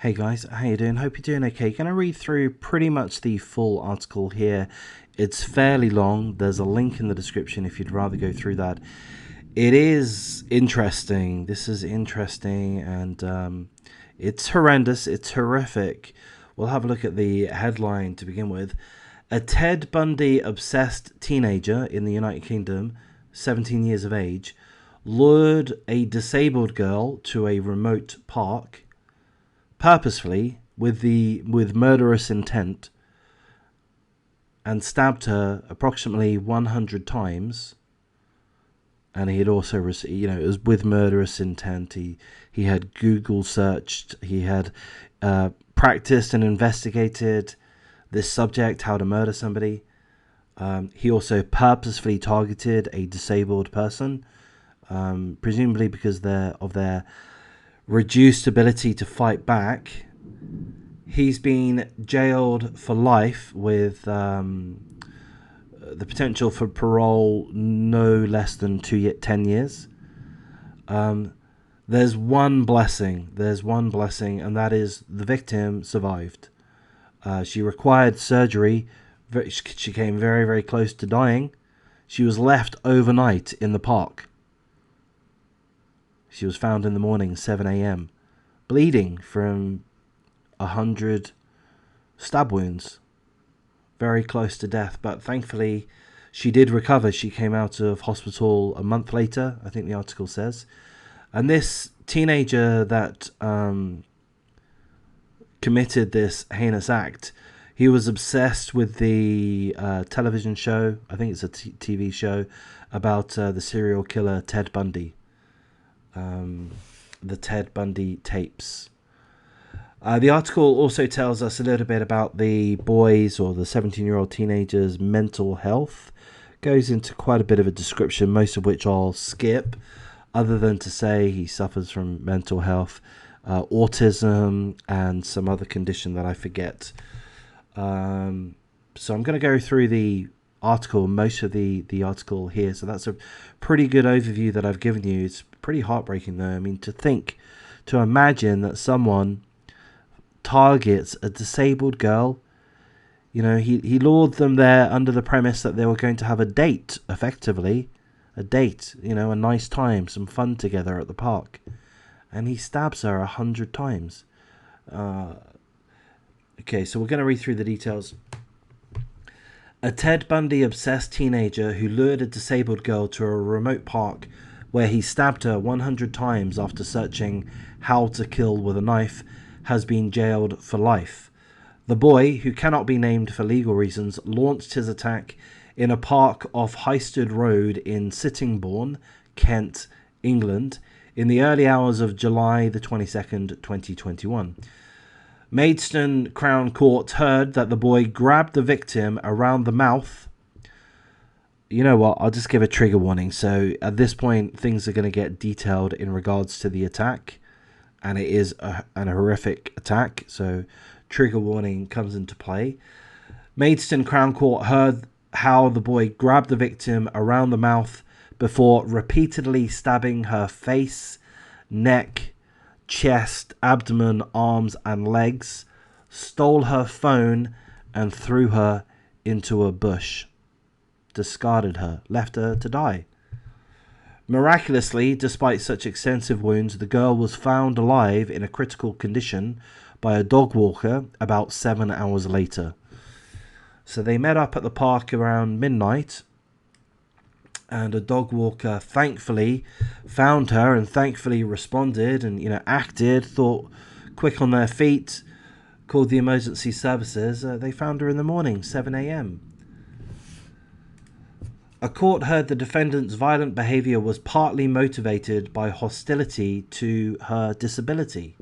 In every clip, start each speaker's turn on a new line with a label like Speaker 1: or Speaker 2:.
Speaker 1: Hey guys, how you doing? Hope you're doing okay. Gonna read through pretty much the full article here. It's fairly long. There's a link in the description if you'd rather go through that. It is interesting. This is interesting, and it's horrendous. It's horrific. We'll have a look at the headline to begin with. A Ted Bundy-obsessed teenager in the United Kingdom, 17 years of age, lured a disabled girl to a remote park purposefully with murderous intent and stabbed her approximately 100 times. And he had also received, it was with murderous intent. He had Google searched, he had practiced and investigated this subject, how to murder somebody. He also purposefully targeted a disabled person, presumably because of their reduced ability to fight back. He's been jailed for life with the potential for parole no less than 10 years. There's one blessing, and that is the victim survived. She required surgery. She came very, very close to dying. She was left overnight in the park. She was found in the morning, 7 a.m., bleeding from 100 stab wounds, very close to death. But thankfully, she did recover. She came out of hospital a month later, I think the article says. And this teenager that committed this heinous act, he was obsessed with the television show, I think it's a TV show, about the serial killer Ted Bundy. The Ted Bundy tapes. The article also tells us a little bit about the boys, or the 17-year-old teenager's mental health. Goes into quite a bit of a description, most of which I'll skip, other than to say he suffers from mental health, autism, and some other condition that I forget. So I'm going to go through the article, most of the article here. So that's a pretty good overview that I've given you. It's pretty heartbreaking, though. I mean, to imagine that someone targets a disabled girl. He lured them there under the premise that they were going to have a date, effectively. A date, a nice time, some fun together at the park. And he stabs her 100 times. Okay, so we're going to read through the details. A Ted Bundy-obsessed teenager who lured a disabled girl to a remote park where he stabbed her 100 times after searching how to kill with a knife has been jailed for life. The boy, who cannot be named for legal reasons, launched his attack in a park off Highstead Road in Sittingbourne, Kent, England, in the early hours of July the 22nd, 2021. Maidstone Crown Court heard that the boy grabbed the victim around the mouth. You know what? I'll just give a trigger warning. So at this point, things are going to get detailed in regards to the attack. And it is an horrific attack. So trigger warning comes into play. Maidstone Crown Court heard how the boy grabbed the victim around the mouth before repeatedly stabbing her face, neck, chest, abdomen, arms and legs, stole her phone and threw her into a bush. Discarded her, left her to die. Miraculously, despite such extensive wounds, the girl was found alive in a critical condition by a dog walker about 7 hours later. So they met up at the park around midnight, and a dog walker thankfully found her and thankfully responded and acted, thought quick on their feet, called the emergency services. They found her in the morning, 7 a.m. A court heard the defendant's violent behaviour was partly motivated by hostility to her disability.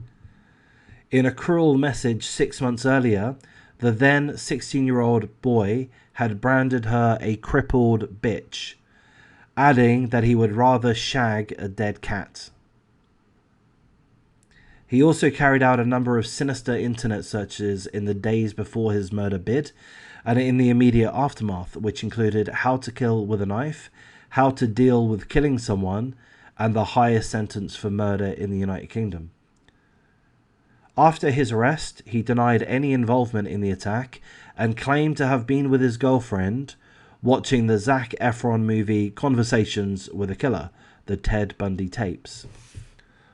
Speaker 1: In a cruel message 6 months earlier, the then 16-year-old boy had branded her a crippled bitch, adding that he would rather shag a dead cat. He also carried out a number of sinister internet searches in the days before his murder bid and in the immediate aftermath, which included how to kill with a knife, how to deal with killing someone, and the highest sentence for murder in the United Kingdom. After his arrest, he denied any involvement in the attack and claimed to have been with his girlfriend watching the Zac Efron movie Conversations with a Killer, the Ted Bundy tapes.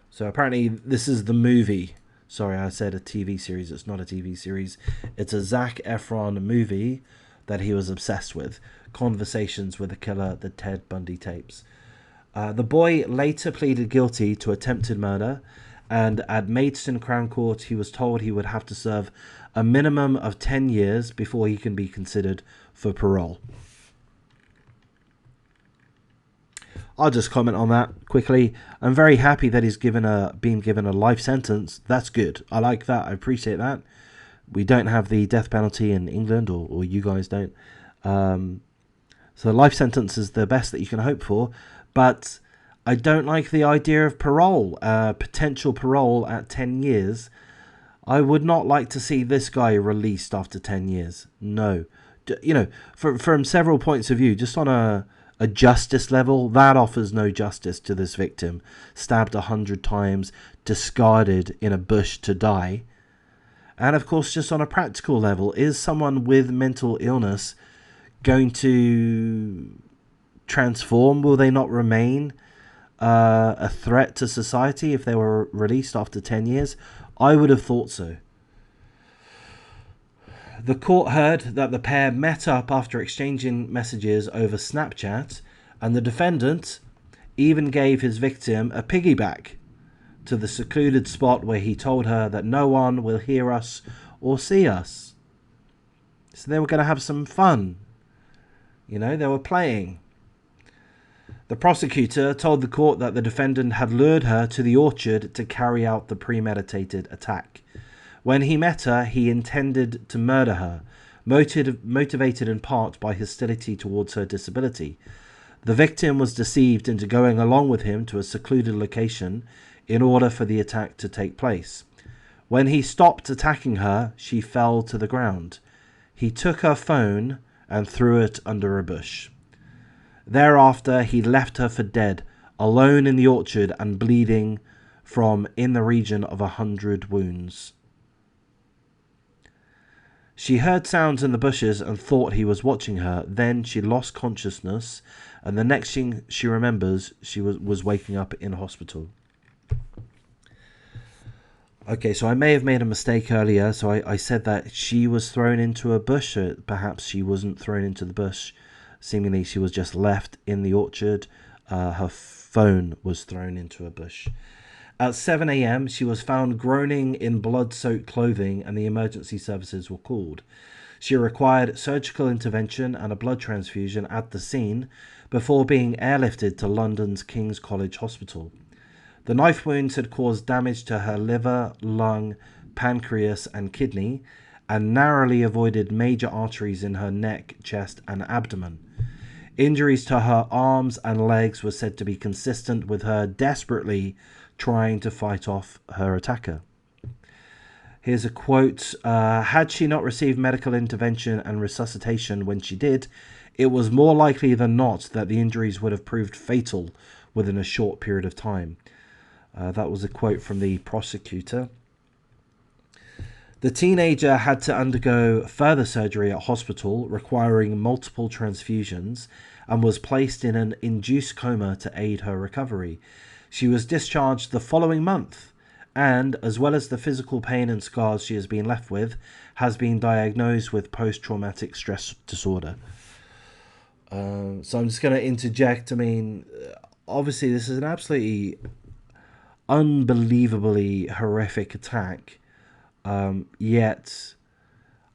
Speaker 1: So apparently this is the movie. Sorry, I said a TV series. It's not a TV series. It's a Zac Efron movie that he was obsessed with. Conversations with a Killer, the Ted Bundy tapes. The boy later pleaded guilty to attempted murder, and at Maidstone Crown Court he was told he would have to serve a minimum of 10 years before he can be considered for parole. I'll just comment on that quickly. I'm very happy that he's been given a life sentence. That's good. I like that. I appreciate that. We don't have the death penalty in England, or you guys don't. So life sentence is the best that you can hope for. But I don't like the idea of parole, potential parole at 10 years. I would not like to see this guy released after 10 years. No. You know, from several points of view, just on a justice level, that offers no justice to this victim. Stabbed 100 times, discarded in a bush to die. And of course, just on a practical level, is someone with mental illness going to transform? Will they not remain a threat to society if they were released after 10 years? I would have thought so. The court heard that the pair met up after exchanging messages over Snapchat, and the defendant even gave his victim a piggyback to the secluded spot where he told her that no one will hear us or see us. So they were going to have some fun. You know, they were playing. The prosecutor told the court that the defendant had lured her to the orchard to carry out the premeditated attack. When he met her, he intended to murder her, motivated in part by hostility towards her disability. The victim was deceived into going along with him to a secluded location in order for the attack to take place. When he stopped attacking her, she fell to the ground. He took her phone and threw it under a bush. Thereafter, he left her for dead, alone in the orchard and bleeding from in the region of 100 wounds. She heard sounds in the bushes and thought he was watching her. Then she lost consciousness, and the next thing she remembers, she was waking up in hospital. Okay, so I may have made a mistake earlier. So I said that she was thrown into a bush. Perhaps she wasn't thrown into the bush. Seemingly she was just left in the orchard. Her phone was thrown into a bush. At 7 a.m, she was found groaning in blood-soaked clothing, and the emergency services were called. She required surgical intervention and a blood transfusion at the scene before being airlifted to London's King's College Hospital. The knife wounds had caused damage to her liver, lung, pancreas and kidney, and narrowly avoided major arteries in her neck, chest and abdomen. Injuries to her arms and legs were said to be consistent with her desperately trying to fight off her attacker. Here's a quote. Had she not received medical intervention and resuscitation when she did, it was more likely than not that the injuries would have proved fatal within a short period of time. That was a quote from the prosecutor. The teenager had to undergo further surgery at hospital, requiring multiple transfusions, and was placed in an induced coma to aid her recovery. She was discharged the following month, and, as well as the physical pain and scars she has been left with, has been diagnosed with post-traumatic stress disorder. So I'm just going to interject. I mean, obviously this is an absolutely unbelievably horrific attack. Yet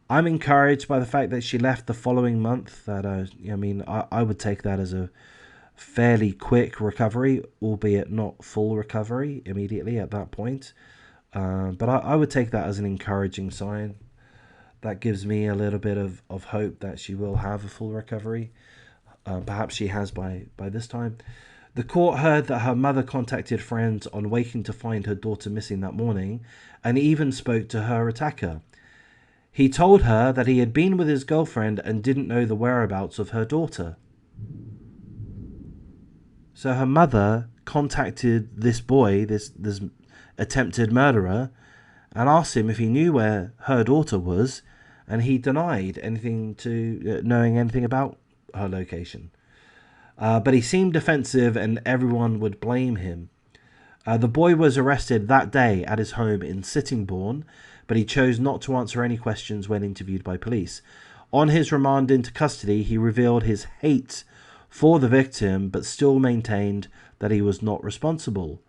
Speaker 1: I'm encouraged by the fact that she left the following month. That I would take that as a fairly quick recovery, albeit not full recovery immediately at that point. But I would take that as an encouraging sign. That gives me a little bit of hope that she will have a full recovery. Perhaps she has by this time. The court heard that her mother contacted friends on waking to find her daughter missing that morning, and even spoke to her attacker. He told her that he had been with his girlfriend and didn't know the whereabouts of her daughter. So her mother contacted this boy, this attempted murderer, and asked him if he knew where her daughter was, and he denied anything to knowing anything about her location. But he seemed defensive, and everyone would blame him. The boy was arrested that day at his home in Sittingbourne, but he chose not to answer any questions when interviewed by police. On his remand into custody, he revealed his hate for the victim, but still maintained that he was not responsible.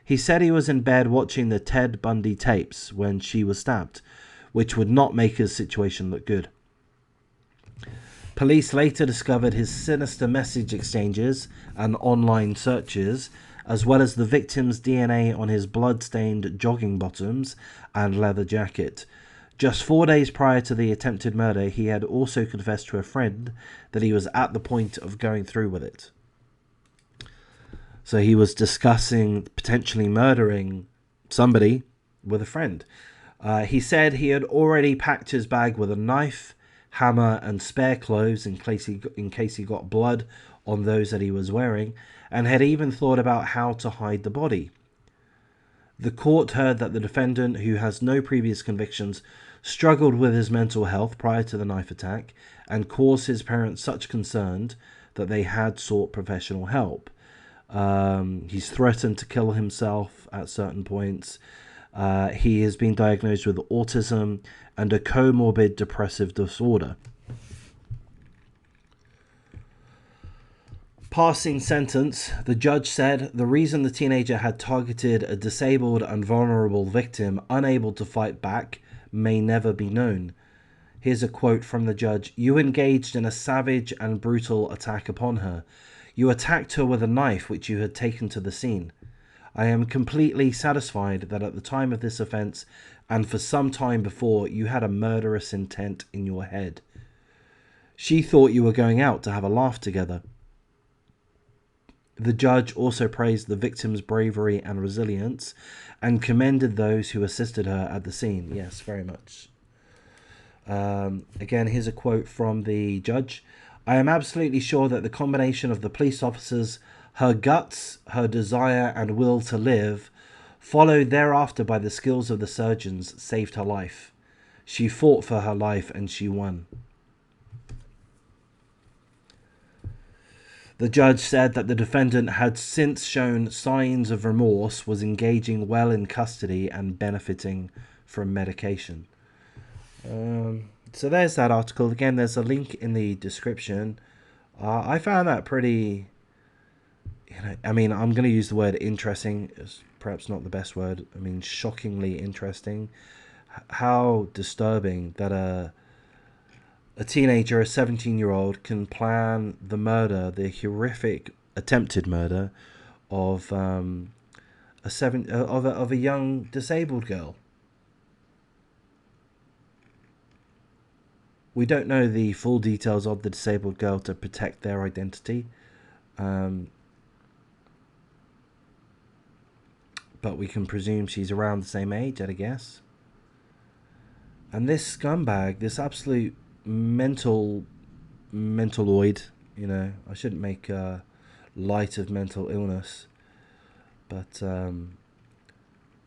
Speaker 1: He said he was in bed watching the Ted Bundy tapes when she was stabbed, which would not make his situation look good. Police later discovered his sinister message exchanges and online searches, as well as the victim's DNA on his blood-stained jogging bottoms and leather jacket. Just 4 days prior to the attempted murder, he had also confessed to a friend that he was at the point of going through with it. So he was discussing potentially murdering somebody with a friend. He said he had already packed his bag with a knife, hammer, and spare clothes in case he got blood on those that he was wearing, and had even thought about how to hide the body. The court heard that the defendant, who has no previous convictions, struggled with his mental health prior to the knife attack and caused his parents such concern that they had sought professional help. He's threatened to kill himself at certain points. He has been diagnosed with autism and a comorbid depressive disorder. Passing sentence, the judge said the reason the teenager had targeted a disabled and vulnerable victim unable to fight back may never be known. Here's a quote from the judge. "You engaged in a savage and brutal attack upon her. You attacked her with a knife which you had taken to the scene. I am completely satisfied that at the time of this offence and for some time before, you had a murderous intent in your head. She thought you were going out to have a laugh together." The judge also praised the victim's bravery and resilience and commended those who assisted her at the scene. Yes, very much. Again, here's a quote from the judge. "I am absolutely sure that the combination of the police officers, her guts, her desire and will to live, followed thereafter by the skills of the surgeons, saved her life. She fought for her life and she won." The judge said that the defendant had since shown signs of remorse, was engaging well in custody and benefiting from medication. So there's that article. Again, there's a link in the description. I found that pretty, I mean, I'm going to use the word interesting. It's perhaps not the best word. I mean, shockingly interesting. How disturbing that a teenager, a 17-year-old, can plan the murder, the horrific attempted murder of a young disabled girl. We don't know the full details of the disabled girl to protect their identity, but we can presume she's around the same age, I'd guess. And this scumbag, this absolute mentaloid, I shouldn't make light of mental illness, but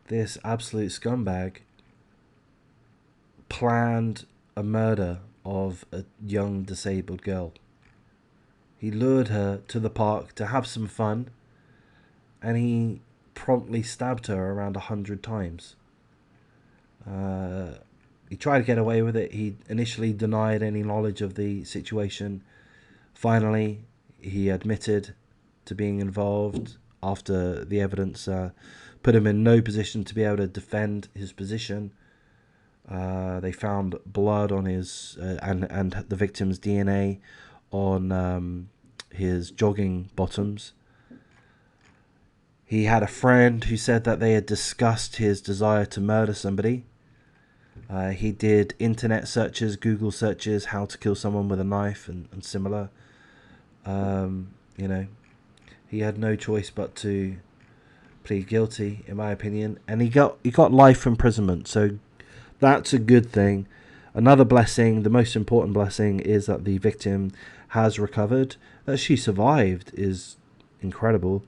Speaker 1: this absolute scumbag planned a murder of a young disabled girl. He lured her to the park to have some fun, and he promptly stabbed her around 100 times. He tried to get away with it. He initially denied any knowledge of the situation. Finally, he admitted to being involved after the evidence put him in no position to be able to defend his position. They found blood on his and the victim's DNA on his jogging bottoms. He had a friend who said that they had discussed his desire to murder somebody. He did internet searches, Google searches, how to kill someone with a knife and similar. He had no choice but to plead guilty, in my opinion, and he got life imprisonment. So that's a good thing. Another blessing, the most important blessing, is that the victim has recovered. That she survived is incredible,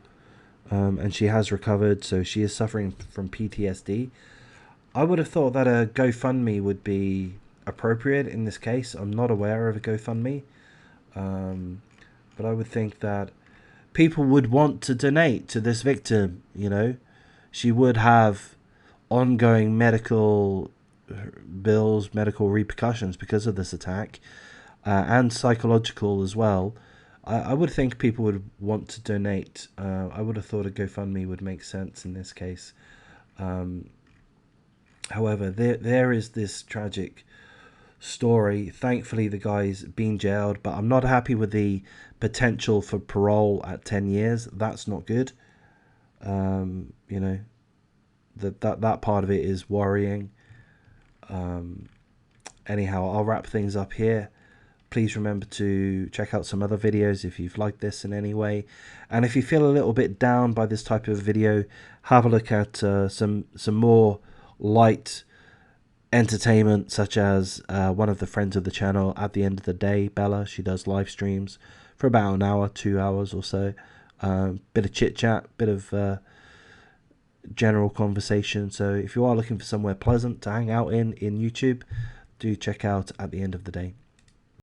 Speaker 1: and she has recovered. So she is suffering from PTSD. I would have thought that a GoFundMe would be appropriate in this case. I'm not aware of a GoFundMe, um, but I would think that people would want to donate to this victim. You know, she would have ongoing medical bills, medical repercussions because of this attack, and psychological as well. I would think people would want to donate. I would have thought a GoFundMe would make sense in this case. Um, However, there is this tragic story. Thankfully, the guy's been jailed, but I'm not happy with the potential for parole at 10 years. That's not good. You know, that part of it is worrying. Anyhow, I'll wrap things up here. Please remember to check out some other videos if you've liked this in any way. And if you feel a little bit down by this type of video, have a look at some more light entertainment, such as one of the friends of the channel, At the End of the Day, Bella. She does live streams for about an hour, 2 hours or so. Bit of chit chat, bit of general conversation. So if you are looking for somewhere pleasant to hang out in YouTube, do check out At the End of the Day.